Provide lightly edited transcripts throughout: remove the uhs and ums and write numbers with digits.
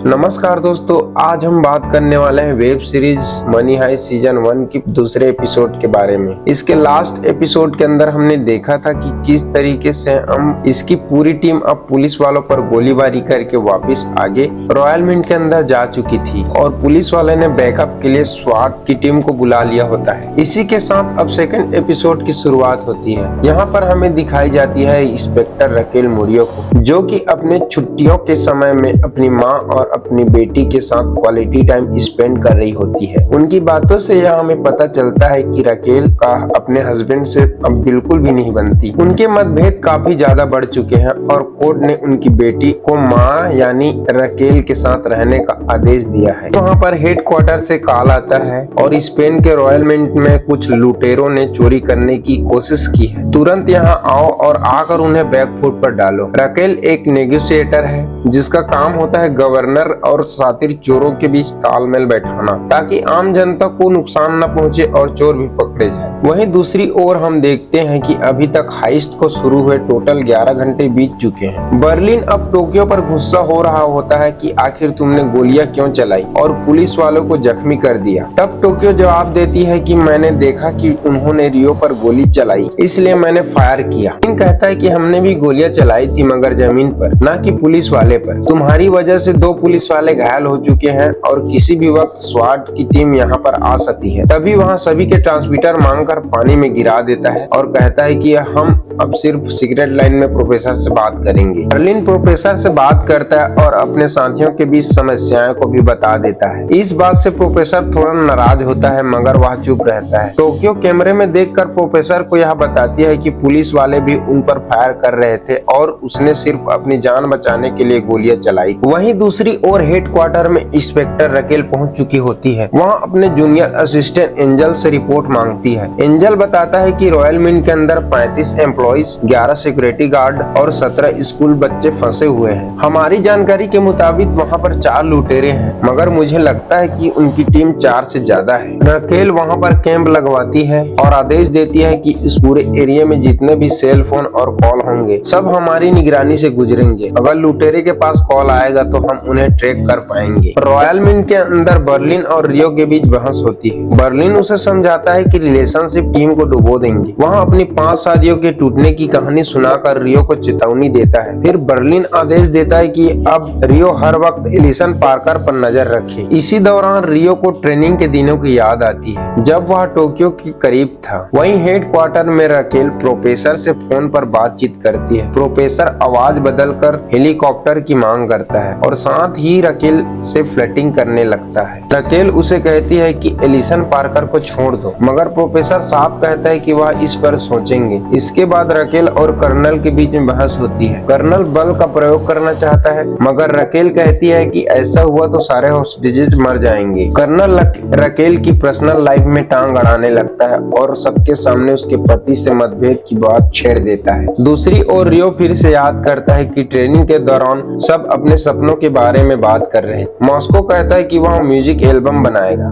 नमस्कार दोस्तों, आज हम बात करने वाले हैं web series Money Heist season 1 की दूसरे एपिसोड के बारे में। इसके लास्ट एपिसोड के अंदर हमने देखा था कि किस तरीके से हम इसकी पूरी टीम अब पुलिस वालों पर गोलीबारी करके वापस आगे रॉयल मिंट के अंदर जा चुकी थी और पुलिस वाले ने बैकअप के लिए स्वाट की टीम को बुला लिया होता है। इसी के साथ अब सेकंड एपिसोड की शुरुआत होती है। यहाँ पर हमें दिखाई जाती है इंस्पेक्टर रकेल मुरियो को, जो कि अपने छुट्टियों के समय में अपनी माँ और अपनी बेटी के साथ क्वालिटी टाइम स्पेंड कर रही होती है। उनकी बातों से यह हमें पता चलता है कि रकेल का अपने हस्बैंड से अब बिल्कुल भी नहीं बनती। उनके मतभेद काफी ज्यादा बढ़ चुके हैं और कोर्ट ने उनकी बेटी को माँ यानी रकेल के साथ रहने का आदेश दिया है। वहाँ पर हेडक्वार्टर से कॉल आता है और स्पेन के रॉयल मिंट में कुछ लुटेरों ने चोरी करने की कोशिश की है, तुरंत यहाँ आओ और आकर उन्हें बैकफुट पर डालो। रकेल एक नेगोशिएटर है जिसका काम होता है गवर्नर और शातिर चोरों के बीच तालमेल बैठाना, ताकि आम जनता को नुकसान न पहुंचे और चोर भी पकड़े जाए। वहीं दूसरी ओर हम देखते हैं कि अभी तक हाइस्ट को शुरू हुए टोटल 11 घंटे बीत चुके हैं। बर्लिन अब टोक्यो पर गुस्सा हो रहा होता है कि आखिर तुमने गोलियां क्यों चलाई और पुलिस वालों को जख्मी कर दिया। तब टोक्यो जवाब देती है कि मैंने देखा कि उन्होंने रियो पर गोली चलाई, इसलिए मैंने फायर किया। कहता है कि हमने भी गोलियां चलाई थी, मगर जमीन पर, ना कि पुलिस वाले पर। तुम्हारी वजह से 2 पुलिस वाले घायल हो चुके हैं और किसी भी वक्त स्वाट की टीम यहाँ पर आ सकती है। तभी वहाँ सभी के ट्रांसमीटर मांगकर पानी में गिरा देता है और कहता है कि हम अब सिर्फ सीक्रेट लाइन में प्रोफेसर से बात करेंगे। बर्लिन प्रोफेसर से बात करता है और अपने साथियों के बीच समस्याओं को भी बता देता है। इस बात से प्रोफेसर थोड़ा नाराज होता है, मगर वह चुप रहता है। टोक्यो कैमरे में देखकर प्रोफेसर को यह बताती है कि पुलिस वाले भी उन पर फायर कर रहे थे और उसने सिर्फ अपनी जान बचाने के लिए गोलियां चलाई। वहीं दूसरी ओर हेडक्वार्टर में इंस्पेक्टर रकेल पहुंच चुकी होती है। वहां अपने जूनियर असिस्टेंट एंजल से रिपोर्ट मांगती है। एंजल बताता है कि रॉयल मिंट के अंदर 35 एम्प्लॉइज, 11 सिक्योरिटी गार्ड और 17 स्कूल बच्चे फंसे हुए हैं। हमारी जानकारी के मुताबिक वहां पर 4 लुटेरे हैं, मगर मुझे लगता है कि उनकी टीम 4 से ज्यादा है। रकेल वहां पर कैंप लगवाती है और आदेश देती है कि इस पूरे एरिया में जितने भी सेल फोन और कॉल होंगे सब हमारी निगरानी से गुजरेंगे। अगर लुटेरे के पास कॉल आएगा तो हम उन्हें ट्रैक कर पाएंगे। रॉयल मिंट के अंदर बर्लिन और रियो के बीच बहस होती है। बर्लिन उसे समझाता है कि रिलेशनशिप टीम को डुबो देंगे। वहाँ अपनी 5 शादियों के टूटने की कहानी सुनाकर रियो को चेतावनी देता है। फिर बर्लिन आदेश देता है कि अब रियो हर वक्त एलिसन पार्कर पर नजर रखे। इसी दौरान रियो को ट्रेनिंग के दिनों की याद आती है जब वह टोक्यो के करीब था। वहीं हेडक्वार्टर में रकेल प्रोफेसर से फोन पर बातचीत करती है। प्रोफेसर आवाज बदलकर हेलीकॉप्टर की मांग करता है और साथ ही रकेल से फ्लर्टिंग करने लगता है। रकेल उसे कहती है कि एलिसन पार्कर को छोड़ दो, मगर प्रोफेसर साफ कहता है कि वह इस पर सोचेंगे। इसके बाद रकेल और कर्नल के बीच में बहस होती है। कर्नल बल का प्रयोग करना चाहता है, मगर रकेल कहती है कि ऐसा हुआ तो सारे हॉस्टेजेस मर जाएंगे। कर्नल रकेल की पर्सनल लाइफ में टांग अड़ाने लगता है और सबके सामने उसके पति से मतभेद की बात छेड़ देता है। दूसरी ओर रियो फिर से याद करता है कि ट्रेनिंग के दौरान सब अपने सपनों के बारे में बात कर रहे हैं। मॉस्को कहता है कि वह म्यूजिक एल्बम बनाएगा,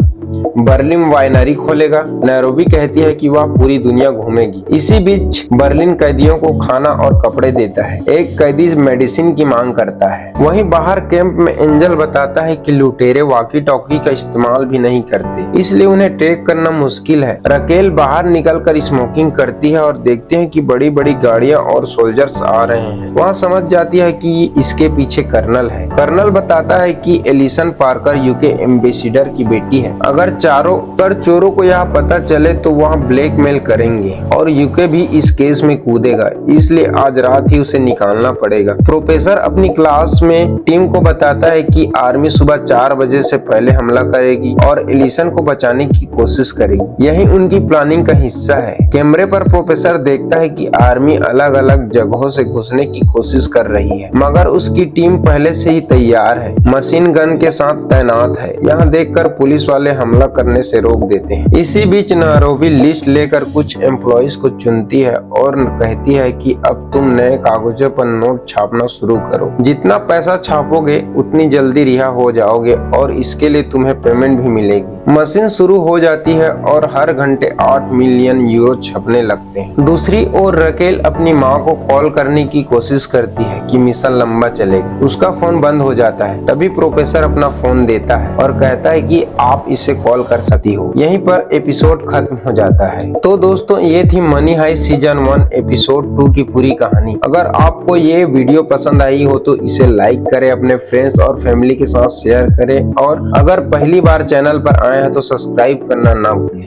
बर्लिन वाइनरी खोलेगा। नैरोबी कहती है कि वह पूरी दुनिया घूमेगी। इसी बीच बर्लिन कैदियों को खाना और कपड़े देता है। एक कैदी मेडिसिन की मांग करता है। वहीं बाहर कैंप में एंजल बताता है कि लुटेरे वॉकी टॉकी का इस्तेमाल भी नहीं करते, इसलिए उन्हें ट्रैक करना मुश्किल है। रकेल बाहर निकलकर स्मोकिंग करती है और देखते हैं कि बड़ी बड़ी गाड़ियां और सोल्जर्स आ रहे हैं। वह समझ जाती है कि इसके पीछे कर्नल है। कर्नल बताता है कि एलिसन पार्कर यूके एम्बेसडर की बेटी है। अगर चोरों को यह पता चले तो वह ब्लैकमेल करेंगे और यूके भी इस केस में कूदेगा, इसलिए आज रात ही उसे निकालना पड़ेगा। प्रोफेसर अपनी क्लास में टीम को बताता है कि आर्मी सुबह 4 बजे से पहले हमला करेगी और एलिसन को बचाने की कोशिश करेगी। यही उनकी प्लानिंग का हिस्सा है। कैमरे पर प्रोफेसर देखता है कि आर्मी अलग अलग जगहों से घुसने की कोशिश कर रही है, मगर उसकी टीम पहले से ही तैयार है, मशीन गन के साथ तैनात है। यहाँ देखकर पुलिस वाले हमला करने से रोक देते हैं। इसी बीच नैरोबी लिस्ट लेकर कुछ एम्प्लॉइज को चुनती है और कहती है कि अब तुम नए कागजों पर नोट छापना शुरू करो। जितना पैसा छापोगे उतनी जल्दी रिहा हो जाओगे और इसके लिए तुम्हें पेमेंट भी मिलेगी। मशीन शुरू हो जाती है और हर घंटे 8 मिलियन यूरो छपने लगते हैं। दूसरी ओर रकेल अपनी माँ को कॉल करने की कोशिश करती है कि मिशन लंबा चलेगा। उसका फोन बंद हो जाता है। तभी प्रोफेसर अपना फोन देता है और कहता है कि आप इसे कॉल कर सकती हो। यहीं पर एपिसोड खत्म हो जाता है। तो दोस्तों, ये थी मनी हाइस्ट सीजन 1 एपिसोड 2 की पूरी कहानी। अगर आपको ये वीडियो पसंद आई हो तो इसे लाइक करें, अपने फ्रेंड्स और फैमिली के साथ शेयर करें और अगर पहली बार चैनल पर आए हैं तो सब्सक्राइब करना ना भूलें।